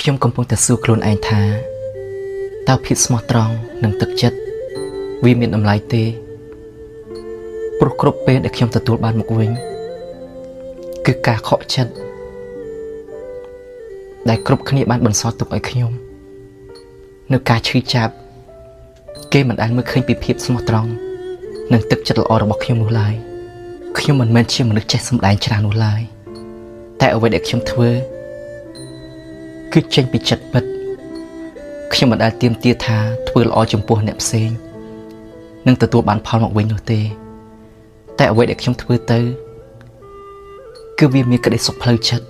ខ្ញុំកំពុងតែសួរខ្លួនឯងថាតើភាពស្មោះត្រង់និងទឹកចិត្តវាមានតម្លៃទេព្រោះគ្រប់ពេលដែលខ្ញុំទទួលបានមកវិញគឺការខកចិត្តដែលគ្រប់គ្នាបានបន្សល់ទុកឲ្យខ្ញុំនៅការឈឺចាប់គេមិនដែលមើលឃើញពីភាពស្មោះត្រង់និងទឹកចិត្តល្អរបស់ខ្ញុំនោះឡើយខ្ញុំមិនមែនជាមនុស្សចេះសម្ដែងច្រើននោះឡើយតែអ្វីដែលខ្ញុំធ្វើគឺចេញពីចិត្តពិតខ្ញុំមិនដែលទាមទារថាធ្វើល្អចំពោះអ្នកផ្សេងនឹងទទួលបានផលមកវិញនោះទេតែអ្វីដែលខ្ញុំធ្វើទៅគឺវាមានក្តីសុខផ្លូវចិត្ត